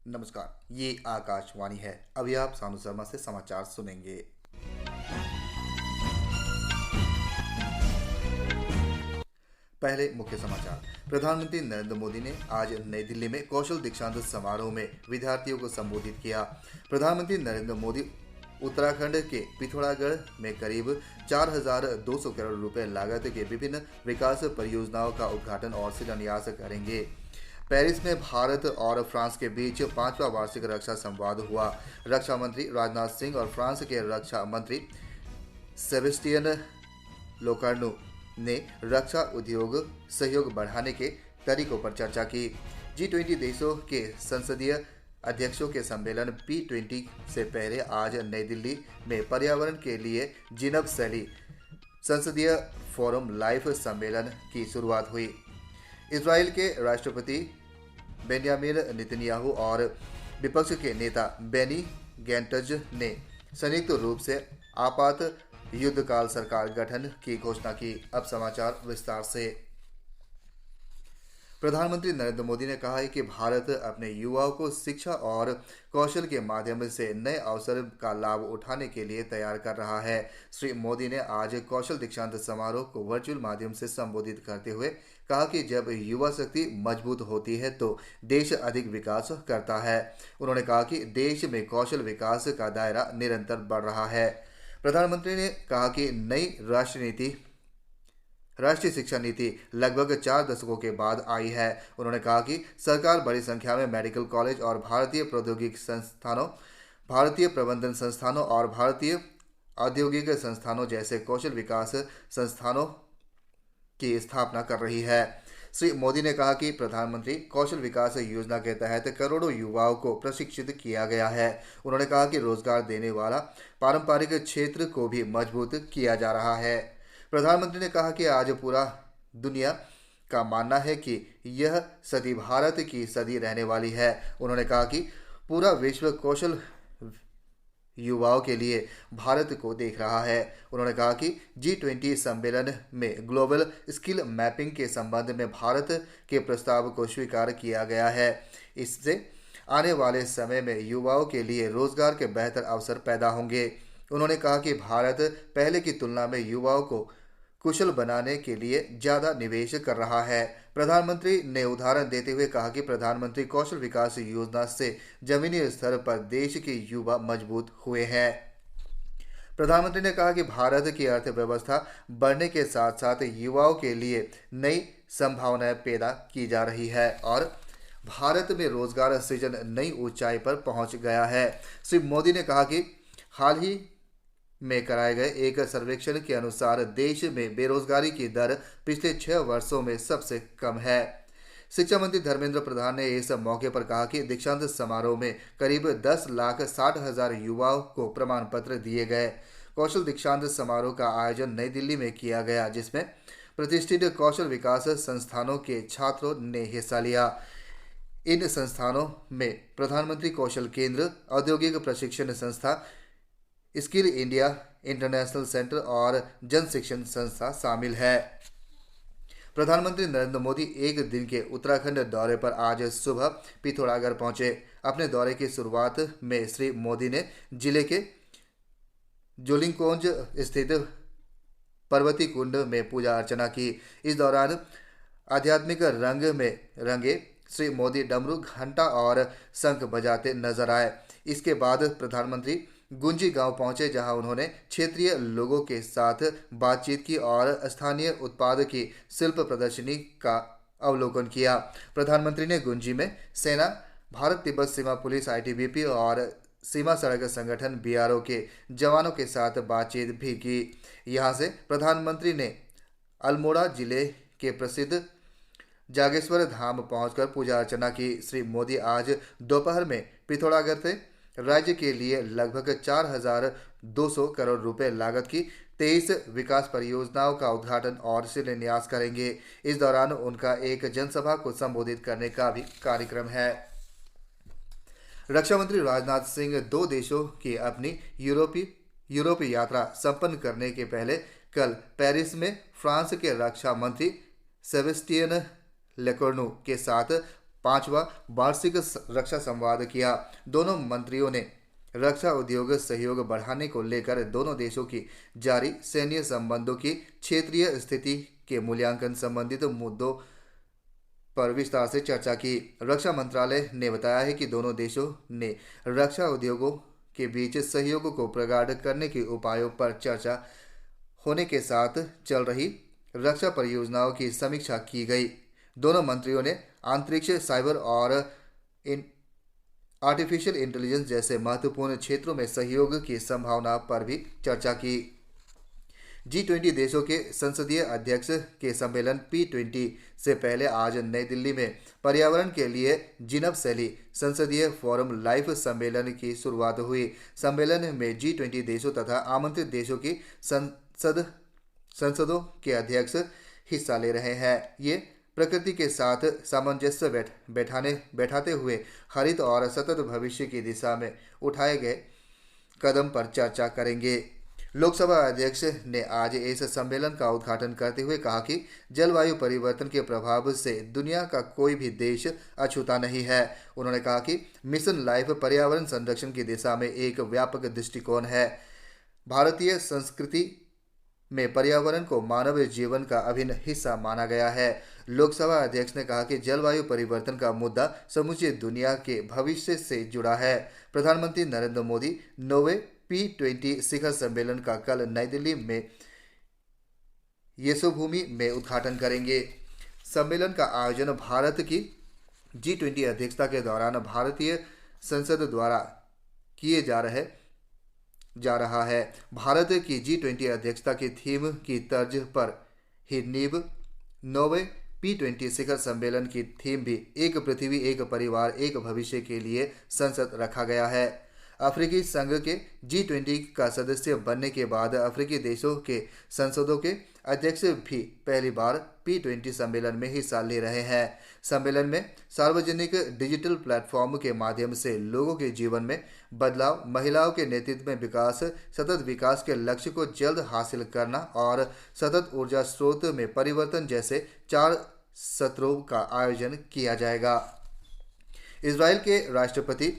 नमस्कार, ये आकाशवाणी है। अभी आप सानू शर्मा से समाचार सुनेंगे। पहले मुख्य समाचार। प्रधानमंत्री नरेंद्र मोदी ने आज नई दिल्ली में कौशल दीक्षांत समारोह में विद्यार्थियों को संबोधित किया। प्रधानमंत्री नरेंद्र मोदी उत्तराखंड के पिथौरागढ़ में करीब 4,200 करोड़ रुपए लागत के विभिन्न विकास परियोजनाओं का उद्घाटन और शिलान्यास करेंगे। पेरिस में भारत और फ्रांस के बीच 5वां वार्षिक रक्षा संवाद हुआ। रक्षा मंत्री राजनाथ सिंह और फ्रांस के रक्षा मंत्री सेबेस्टियन लोकार्नो ने रक्षा उद्योग सहयोग बढ़ाने के तरीकों पर चर्चा की। G20 देशों के संसदीय अध्यक्षों के सम्मेलन P20 से पहले आज नई दिल्ली में पर्यावरण के लिए जिनब शैली संसदीय फोरम लाइव सम्मेलन की शुरुआत हुई। इजराइल के राष्ट्रपति बेंयामिन नेतन्याहू और विपक्ष के नेता बेनी गैंट्ज ने संयुक्त रूप से आपात युद्धकाल सरकार गठन की घोषणा की। अब समाचार विस्तार से। प्रधानमंत्री नरेंद्र मोदी ने कहा है कि भारत अपने युवाओं को शिक्षा और कौशल के माध्यम से नए अवसर का लाभ उठाने के लिए तैयार कर रहा है। श्री मोदी ने आज कौशल दीक्षांत समारोह को वर्चुअल माध्यम से संबोधित करते हुए कहा कि जब युवा शक्ति मजबूत होती है तो देश अधिक विकास करता है। उन्होंने कहा कि देश में कौशल विकास का दायरा निरंतर बढ़ रहा है। प्रधानमंत्री ने कहा कि नई राष्ट्रीय शिक्षा नीति लगभग 4 दशकों के बाद आई है। उन्होंने कहा कि सरकार बड़ी संख्या में मेडिकल कॉलेज और भारतीय प्रौद्योगिकी संस्थानों, भारतीय प्रबंधन संस्थानों और भारतीय औद्योगिक संस्थानों जैसे कौशल विकास संस्थानों की स्थापना कर रही है। श्री मोदी ने कहा कि प्रधानमंत्री कौशल विकास योजना के तहत करोड़ों युवाओं को प्रशिक्षित किया गया है। उन्होंने कहा कि रोजगार देने वाला पारंपरिक क्षेत्र को भी मजबूत किया जा रहा है। प्रधानमंत्री ने कहा कि आज पूरा दुनिया का मानना है कि यह सदी भारत की सदी रहने वाली है। उन्होंने कहा कि पूरा विश्व कौशल युवाओं के लिए भारत को देख रहा है। उन्होंने कहा कि G20 सम्मेलन में ग्लोबल स्किल मैपिंग के संबंध में भारत के प्रस्ताव को स्वीकार किया गया है। इससे आने वाले समय में युवाओं के लिए रोजगार के बेहतर अवसर पैदा होंगे। उन्होंने कहा कि भारत पहले की तुलना में युवाओं को कुशल बनाने के लिए ज़्यादा निवेश कर रहा है। प्रधानमंत्री ने उदाहरण देते हुए कहा कि प्रधानमंत्री कौशल विकास योजना से जमीनी स्तर पर देश के युवा मजबूत हुए हैं। प्रधानमंत्री ने कहा कि भारत की अर्थव्यवस्था बढ़ने के साथ साथ युवाओं के लिए नई संभावनाएं पैदा की जा रही है और भारत में रोजगार सृजन नई ऊंचाई पर पहुंच गया है। श्री मोदी ने कहा कि हाल ही में कराए गए एक सर्वेक्षण के अनुसार देश में बेरोजगारी की दर पिछले 6 वर्षों में सबसे कम है। शिक्षा मंत्री धर्मेंद्र प्रधान ने इस मौके पर कहा कि दीक्षांत समारोह में करीब 10,60,000 युवाओं को प्रमाण पत्र दिए गए। कौशल दीक्षांत समारोह का आयोजन नई दिल्ली में किया गया, जिसमें प्रतिष्ठित कौशल विकास संस्थानों के छात्रों ने हिस्सा लिया। इन संस्थानों में प्रधानमंत्री कौशल केंद्र, औद्योगिक प्रशिक्षण संस्था, स्किल इंडिया इंटरनेशनल सेंटर और जन शिक्षण संस्था शामिल है। प्रधानमंत्री नरेंद्र मोदी एक दिन के उत्तराखंड दौरे पर आज सुबह पिथौरागढ़ पहुंचे। अपने दौरे की शुरुआत में श्री मोदी ने जिले के जोलिंगकोंज स्थित पर्वती कुंड में पूजा अर्चना की। इस दौरान आध्यात्मिक रंग में रंगे श्री मोदी डमरू, घंटा और शंख बजाते नजर आए। इसके बाद प्रधानमंत्री गुंजी गांव पहुंचे, जहां उन्होंने क्षेत्रीय लोगों के साथ बातचीत की और स्थानीय उत्पाद की शिल्प प्रदर्शनी का अवलोकन किया। प्रधानमंत्री ने गुंजी में सेना, भारत तिब्बत सीमा पुलिस ITBP और सीमा सड़क संगठन BRO के जवानों के साथ बातचीत भी की। यहां से प्रधानमंत्री ने अल्मोड़ा जिले के प्रसिद्ध जागेश्वर धाम पहुंचकर पूजा अर्चना की। श्री मोदी आज दोपहर में पिथौरागढ़ से राज्य के लिए लगभग 4,200 करोड़ रुपए लागत की 23 विकास परियोजनाओं का उद्घाटन और शिलान्यास करेंगे। इस दौरान उनका एक जनसभा को संबोधित करने का भी कार्यक्रम है। रक्षा मंत्री राजनाथ सिंह 2 देशों की अपनी यूरोप यात्रा संपन्न करने के पहले कल पेरिस में फ्रांस के रक्षा मंत्री सेबेस्टियन लेकोर्नु के साथ 5वां वार्षिक रक्षा संवाद किया। दोनों मंत्रियों ने रक्षा उद्योग सहयोग बढ़ाने को लेकर दोनों देशों की जारी सैन्य संबंधों की क्षेत्रीय स्थिति के मूल्यांकन संबंधित मुद्दों पर विस्तार से चर्चा की। रक्षा मंत्रालय ने बताया है कि दोनों देशों ने रक्षा उद्योगों के बीच सहयोग को प्रगाढ़ करने के उपायों पर चर्चा होने के साथ चल रही रक्षा परियोजनाओं की समीक्षा की गई। दोनों मंत्रियों ने अंतरिक्ष, साइबर और आर्टिफिशियल इंटेलिजेंस जैसे महत्वपूर्ण क्षेत्रों में सहयोग की संभावना पर भी चर्चा की। G20 देशों के संसदीय अध्यक्ष के सम्मेलन P20 से पहले आज नई दिल्ली में पर्यावरण के लिए जिनब सैली संसदीय फोरम लाइव सम्मेलन की शुरुआत हुई। सम्मेलन में G20 देशों तथा आमंत्रित देशों की संसदों के अध्यक्ष हिस्सा ले रहे हैं। ये प्रकृति के साथ सामंजस्य बैठाते हुए हरित और सतत भविष्य की दिशा में उठाए गए कदम पर चर्चा करेंगे। लोकसभा अध्यक्ष ने आज इस सम्मेलन का उद्घाटन करते हुए कहा कि जलवायु परिवर्तन के प्रभाव से दुनिया का कोई भी देश अछूता नहीं है। उन्होंने कहा कि मिशन लाइफ पर्यावरण संरक्षण की दिशा में एक व्यापक दृष्टिकोण है। भारतीय संस्कृति में पर्यावरण को मानव जीवन का अभिन्न हिस्सा माना गया है। लोकसभा अध्यक्ष ने कहा कि जलवायु परिवर्तन का मुद्दा समूची दुनिया के भविष्य से जुड़ा है। प्रधानमंत्री नरेंद्र मोदी 9वें P20 शिखर सम्मेलन का कल नई दिल्ली में यशोभूमि में उद्घाटन करेंगे। सम्मेलन का आयोजन भारत की G20 अध्यक्षता के दौरान भारतीय संसद द्वारा किए जा रहा है। भारत की G20 अध्यक्षता की थीम की तर्ज पर ही नींव 9वें P20 शिखर सम्मेलन की थीम भी एक पृथ्वी, एक परिवार, एक भविष्य के लिए संसद रखा गया है। अफ्रीकी संघ के G20 का सदस्य बनने के बाद अफ्रीकी देशों के संसदों के अध्यक्ष भी पहली बार P20 सम्मेलन में हिस्सा ले रहे हैं। सम्मेलन में सार्वजनिक डिजिटल प्लेटफॉर्म के माध्यम से लोगों के जीवन में बदलाव, महिलाओं के नेतृत्व में विकास, सतत विकास के लक्ष्य को जल्द हासिल करना और सतत ऊर्जा स्रोत में परिवर्तन जैसे 4 सत्रों का आयोजन किया जाएगा। इजरायल के राष्ट्रपति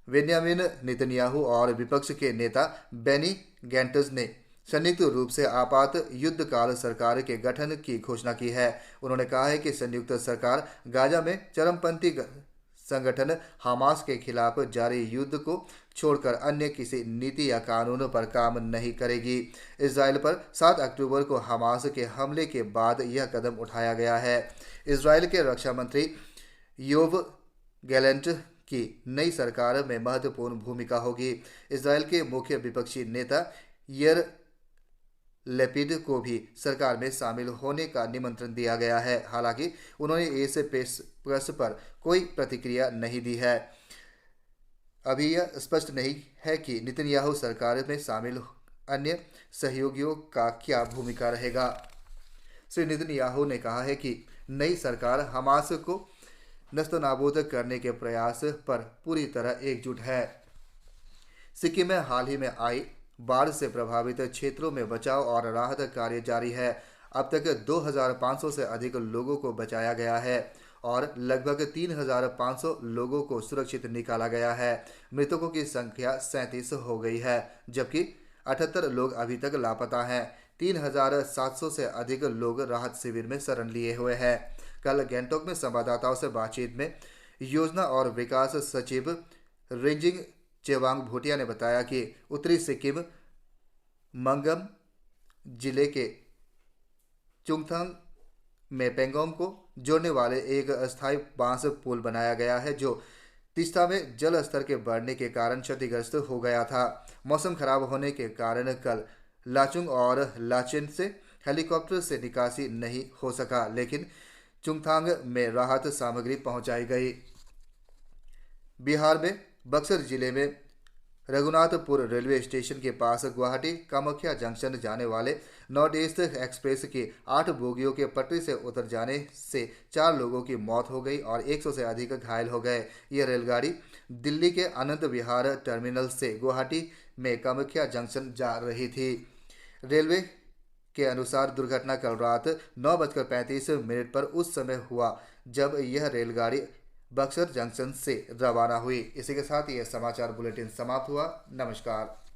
बेंयामिन नेतन्याहू और विपक्ष के नेता बेनी गैंट्स ने संयुक्त रूप से आपात युद्धकाल सरकार के गठन की घोषणा की है। उन्होंने कहा है कि संयुक्त सरकार गाजा में चरमपंथी संगठन हमास के खिलाफ जारी युद्ध को छोड़कर अन्य किसी नीति या कानून पर काम नहीं करेगी। इजरायल पर 7 अक्टूबर को हमास के हमले के बाद यह कदम उठाया गया है। इजरायल के रक्षा मंत्री योव गैलेंट की नई सरकार में महत्वपूर्ण भूमिका होगी। इजरायल के मुख्य विपक्षी नेता यार लेपिड को भी सरकार में शामिल होने का निमंत्रण दिया गया है। हालांकि उन्होंने इस पेशकश पर कोई प्रतिक्रिया नहीं दी है। अभी यह स्पष्ट नहीं है कि नेतन्याहू सरकार में शामिल अन्य सहयोगियों का क्या भूमिका रहेगा। श्री नेतन्याहू ने कहा है कि नई सरकार हमास को नस्तनाबूद करने के प्रयास पर पूरी तरह एकजुट है। सिक्किम में हाल ही में आई बाढ़ से प्रभावित क्षेत्रों में बचाव और राहत कार्य जारी है। अब तक 2500 से अधिक लोगों को बचाया गया है और लगभग 3500 लोगों को सुरक्षित निकाला गया है। मृतकों की संख्या 37 हो गई है, जबकि 78 लोग अभी तक लापता हैं। 3700 से अधिक लोग राहत शिविर में शरण लिए हुए हैं। कल गैंगटॉक में संवाददाताओं से बातचीत में योजना और विकास सचिव रिंजिंग चेवांग भूटिया ने बताया कि उत्तरी सिक्किम मंगम जिले के चुंगथांग में पेंगोंग को जोड़ने वाले एक अस्थायी बांस पुल बनाया गया है, जो तीस्ता में जल स्तर के बढ़ने के कारण क्षतिग्रस्त हो गया था। मौसम खराब होने के कारण कल लाचुंग और लाचेन से हेलीकॉप्टर से निकासी नहीं हो सका, लेकिन चुंगथांग में राहत सामग्री पहुंचाई गई। बिहार में बक्सर जिले में रघुनाथपुर रेलवे स्टेशन के पास गुवाहाटी कामाख्या जंक्शन जाने वाले नॉर्थ ईस्ट एक्सप्रेस की 8 बोगियों के पटरी से उतर जाने से 4 लोगों की मौत हो गई और 100 से अधिक घायल हो गए। यह रेलगाड़ी दिल्ली के आनंद विहार टर्मिनल से गुवाहाटी में कामाख्या जंक्शन जा रही थी। रेलवे के अनुसार दुर्घटना कल रात 9:35 पर उस समय हुआ जब यह रेलगाड़ी बक्सर जंक्शन से रवाना हुई। इसी के साथ ये समाचार बुलेटिन समाप्त हुआ। नमस्कार।